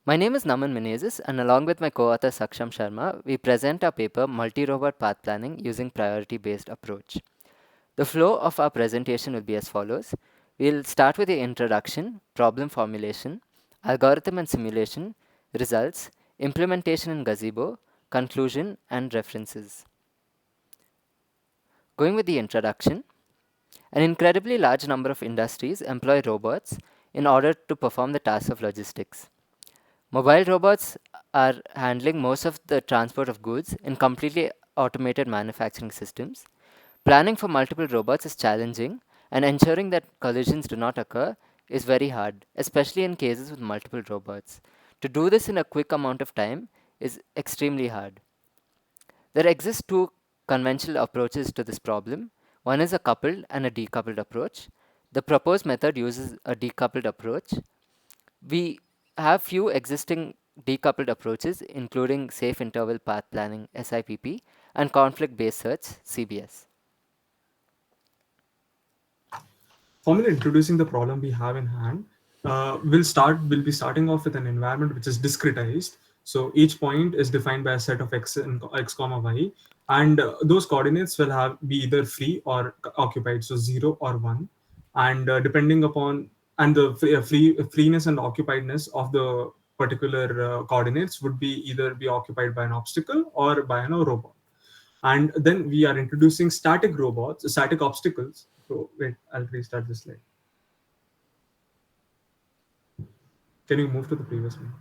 My name is Naman Menezes, and along with my co-author Saksham Sharma, we present our paper Multi-Robot Path Planning using Priority-Based Approach. The flow of our presentation will be as follows. We'll start with the introduction, problem formulation, algorithm and simulation, results, implementation in Gazebo, conclusion, and references. Going with the introduction, an incredibly large number of industries employ robots in order to perform the tasks of logistics. Mobile robots are handling most of the transport of goods in completely automated manufacturing systems. Planning for multiple robots is challenging, and ensuring that collisions do not occur is very hard, especially in cases with multiple robots. To do this in a quick amount of time is extremely hard. There exist two conventional approaches to this problem. One is a coupled and a decoupled approach. The proposed method uses a decoupled approach. We have few existing decoupled approaches, including safe interval path planning SIPP and conflict based search CBS. Formally introducing the problem we have in hand, we'll be starting off with an environment which is discretized. So each point is defined by a set of x comma y, and those coordinates will have be either free or occupied, so 0 or 1. And depending upon and the freeness and occupiedness of the particular coordinates would be either be occupied by an obstacle or by a robot. And then we are introducing static obstacles. So wait, I'll restart this slide. Can you move to the previous one?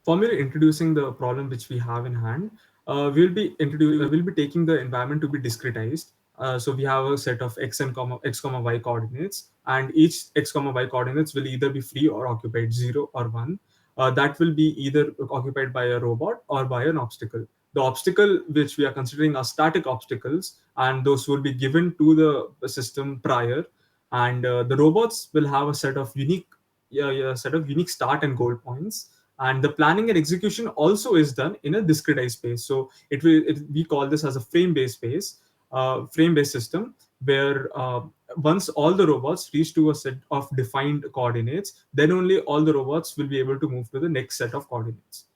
Formally introducing the problem which we have in hand, we'll be taking the environment to be discretized. So we have a set of x comma y coordinates, and each x comma y coordinates will either be free or occupied, 0 or 1. That will be either occupied by a robot or by an obstacle. The obstacle which we are considering are static obstacles, and those will be given to the system prior. And the robots will have a set of unique start and goal points, and the planning and execution also is done in a discretized space. So we call this as a frame based system, where once all the robots reach to a set of defined coordinates, then only all the robots will be able to move to the next set of coordinates.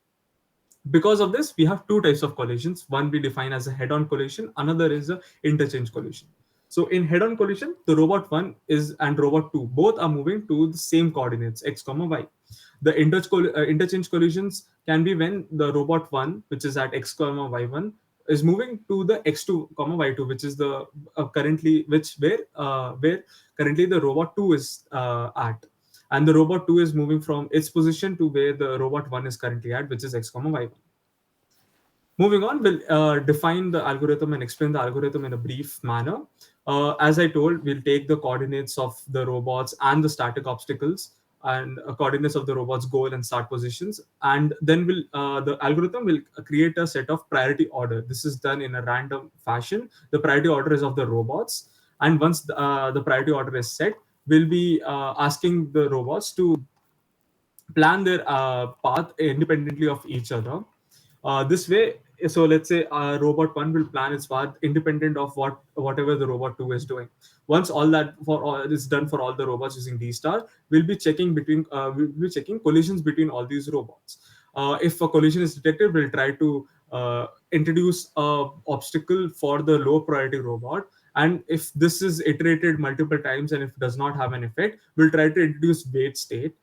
Because of this, we have two types of collisions. One we define as a head-on collision, another is a interchange collision. So in head-on collision, the robot 1 is and robot 2 both are moving to the same coordinates, x comma y. The interchange collisions can be when the robot 1, which is at x comma y1, is moving to the x2 comma y2, which is the currently which where currently the robot 2 is at, and the robot 2 is moving from its position to where the robot 1 is currently at, which is x comma y1. Moving on, we'll define the algorithm and explain the algorithm in a brief manner. As I told, we'll take the coordinates of the robots and the static obstacles, and coordinates of the robots' goal and start positions, and then the algorithm will create a set of priority order. This is done in a random fashion. The priority order is of the robots, and once the priority order is set, we'll be asking the robots to plan their path independently of each other. This way, so let's say robot 1 will plan its path independent of whatever the robot 2 is doing. Once all that for all is done for all the robots using D star, we'll be checking collisions between all these robots. If a collision is detected, we'll try to introduce a obstacle for the low priority robot, and if this is iterated multiple times and if it does not have an effect, we'll try to introduce wait state.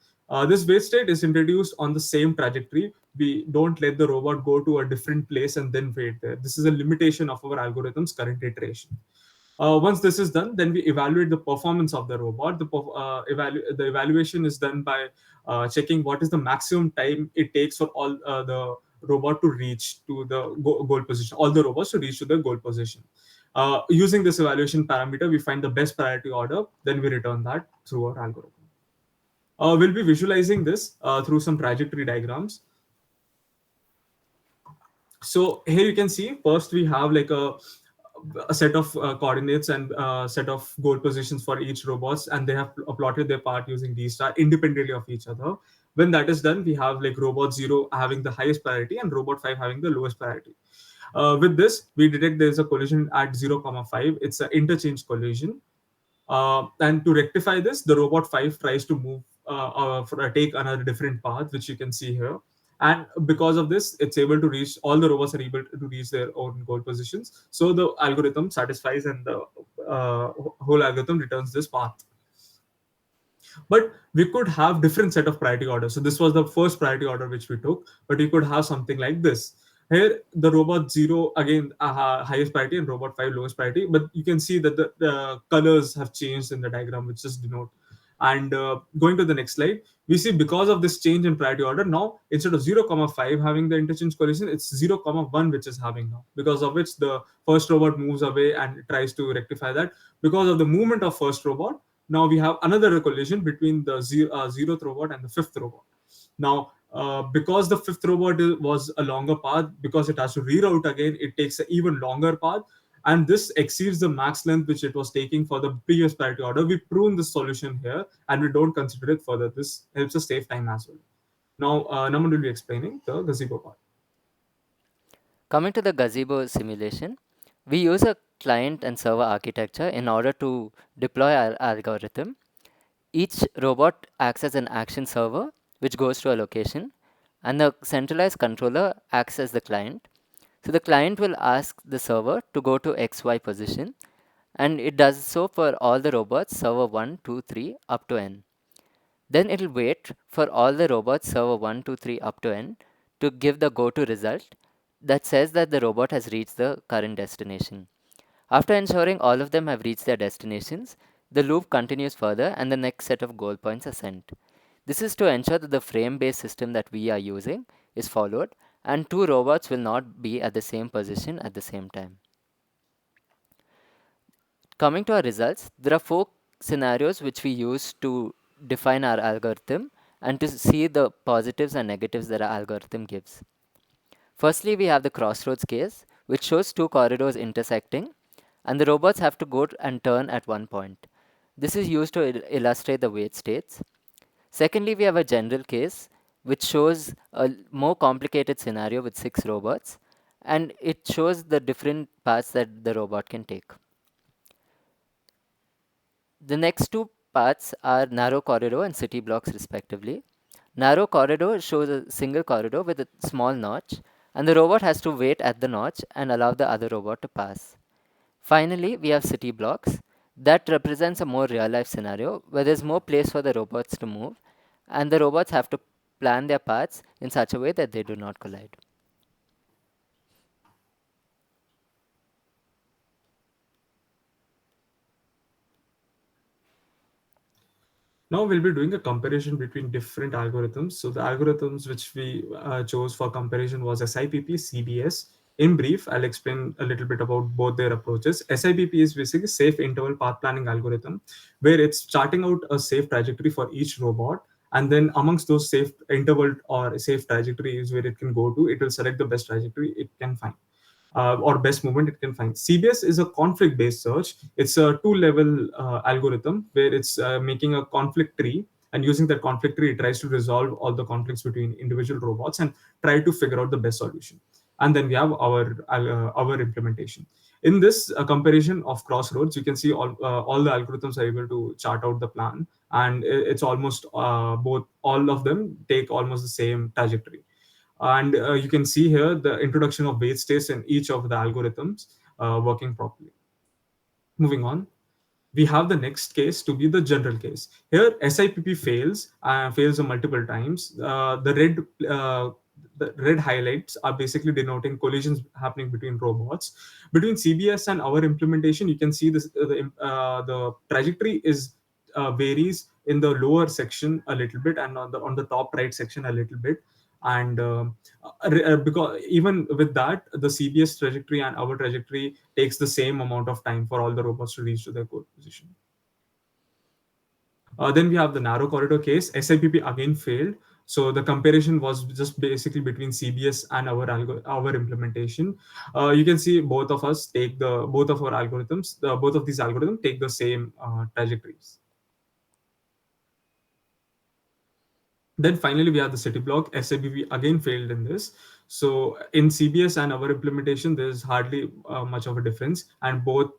This wait state is introduced on the same trajectory. We don't let the robot go to a different place and then wait there. This is a limitation of our algorithm's current iteration. Once this is done, then we evaluate the performance of the robot. The evaluation is done by checking what is the maximum time it takes for all the robot to reach to the goal position, all the robots to reach to the goal position. Using this evaluation parameter, we find the best priority order, then we return that through our algorithm. We'll be visualizing this through some trajectory diagrams. So here you can see first we have like a set of coordinates and set of goal positions for each robots, and they have plotted their path using D star independently of each other. When that is done, we have like robot 0 having the highest priority and robot 5 having the lowest priority. With this, we detect there is a collision at 0 comma 5. It's an interchange collision. And to rectify this, the robot 5 tries to move take another different path, which you can see here. And because of this, it's able to reach, all the robots are able to reach their own goal positions. So the algorithm satisfies, and the whole algorithm returns this path. But we could have different set of priority orders. So this was the first priority order which we took, but we could have something like this. Here the robot 0 again, highest priority, and robot 5 lowest priority, but you can see that the colors have changed in the diagram, which just denote. And going to the next slide, we see because of this change in priority order, now instead of 0 comma 5 having the interchange collision, it's 0 comma 1 which is having now, because of which the first robot moves away and tries to rectify that. Because of the movement of first robot, now we have another collision between the zeroth robot and the fifth robot. Now, because the fifth robot was a longer path, because it has to reroute again, it takes an even longer path, and this exceeds the max length which it was taking for the previous priority order. We prune this solution here, and we don't consider it further. This helps us save time as well. Now, Naman will be explaining the gazebo part. Coming to the Gazebo simulation, we use a client and server architecture in order to deploy our algorithm. Each robot acts as an action server which goes to a location, and the centralized controller acts as the client. So the client will ask the server to go to XY position, and it does so for all the robots server 1, 2, 3 up to n. Then it will wait for all the robots server 1, 2, 3 up to n to give the go to result that says that the robot has reached the current destination. After ensuring all of them have reached their destinations, the loop continues further and the next set of goal points are sent. This is to ensure that the frame based system that we are using is followed and two robots will not be at the same position at the same time. Coming to our results, there are four scenarios which we use to define our algorithm and to see the positives and negatives that our algorithm gives. Firstly, we have the crossroads case, which shows two corridors intersecting, and the robots have to go and turn at one point. This is used to illustrate the wait states. Secondly, we have a general case, which shows a more complicated scenario with six robots, and it shows the different paths that the robot can take. The next two paths are narrow corridor and city blocks, respectively. Narrow corridor shows a single corridor with a small notch, and the robot has to wait at the notch and allow the other robot to pass. Finally, we have city blocks. That represents a more real life scenario where there's more place for the robots to move, and the robots have to plan their paths in such a way that they do not collide. Now we'll be doing a comparison between different algorithms. So the algorithms which we chose for comparison was SIPP, CBS. In brief, I'll explain a little bit about both their approaches. SIPP is basically safe interval path planning algorithm, where it's charting out a safe trajectory for each robot, and then amongst those safe interval or safe trajectories where it can go to, it will select the best trajectory it can find, or best movement it can find. CBS is a conflict based search. It's a two-level algorithm where it's making a conflict tree, and using that conflict tree, it tries to resolve all the conflicts between individual robots and try to figure out the best solution. And then we have our implementation. In this comparison of Crossroads, you can see all the algorithms are able to chart out the plan, and it's almost both all of them take almost the same trajectory. And you can see here the introduction of wait states in each of the algorithms working properly. Moving on, we have the next case to be the general case. Here, SIPP fails multiple times. The red highlights are basically denoting collisions happening between robots. Between CBS and our implementation, you can see this the trajectory is varies in the lower section a little bit, and on the top right section a little bit. And because even with that, the CBS trajectory and our trajectory takes the same amount of time for all the robots to reach to their goal position. Then we have the narrow corridor case. SIPP again failed. So the comparison was just basically between CBS and our implementation. You can see both of our algorithms, both of these algorithms take the same trajectories. Then finally, we have the city block. SIBB again failed in this. So in CBS and our implementation, there's hardly much of a difference. And both,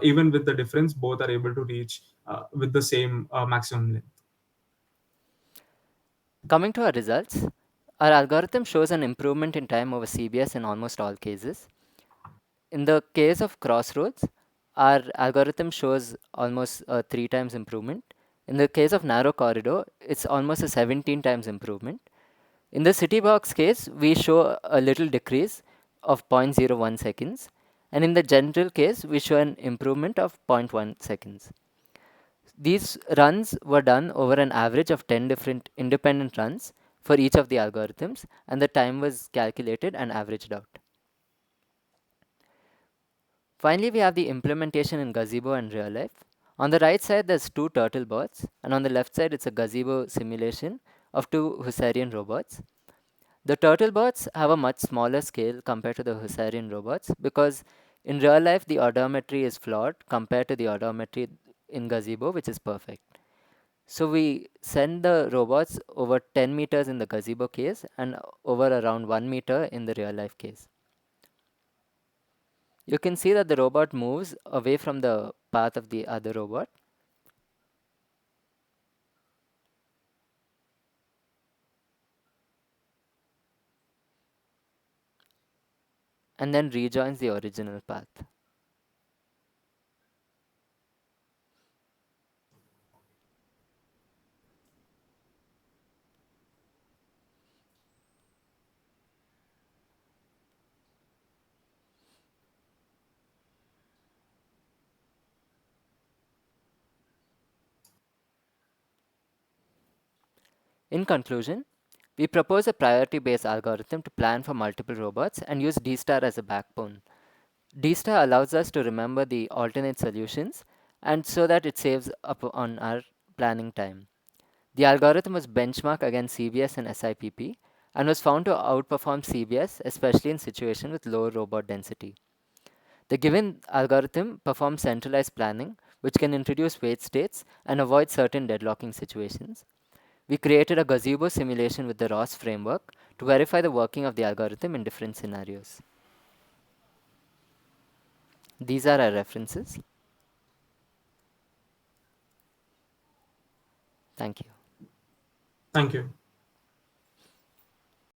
even with the difference, both are able to reach with the same maximum length. Coming to our results, our algorithm shows an improvement in time over CBS in almost all cases. In the case of Crossroads, our algorithm shows almost a 3 times improvement. In the case of narrow corridor, it's almost a 17 times improvement. In the city box case, we show a little decrease of 0.01 seconds. And in the general case, we show an improvement of zero point 0.1 seconds. These runs were done over an average of 10 different independent runs for each of the algorithms, and the time was calculated and averaged out. Finally, we have the implementation in Gazebo and real life. On the right side, there's two turtle bots, and on the left side, it's a Gazebo simulation of two Husarian robots. The turtle bots have a much smaller scale compared to the Husarian robots because in real life, the odometry is flawed compared to the odometry in Gazebo, which is perfect. So we send the robots over 10 meters in the Gazebo case and over around 1 meter in the real life case. You can see that the robot moves away from the path of the other robot and then rejoins the original path. In conclusion, we propose a priority based algorithm to plan for multiple robots and use D star as a backbone. D star allows us to remember the alternate solutions and so that it saves up on our planning time. The algorithm was benchmarked against CBS and SIPP and was found to outperform CBS, especially in situations with low robot density. The given algorithm performs centralized planning, which can introduce wait states and avoid certain deadlocking situations. We created a Gazebo simulation with the ROS framework to verify the working of the algorithm in different scenarios. These are our references. Thank you. Thank you.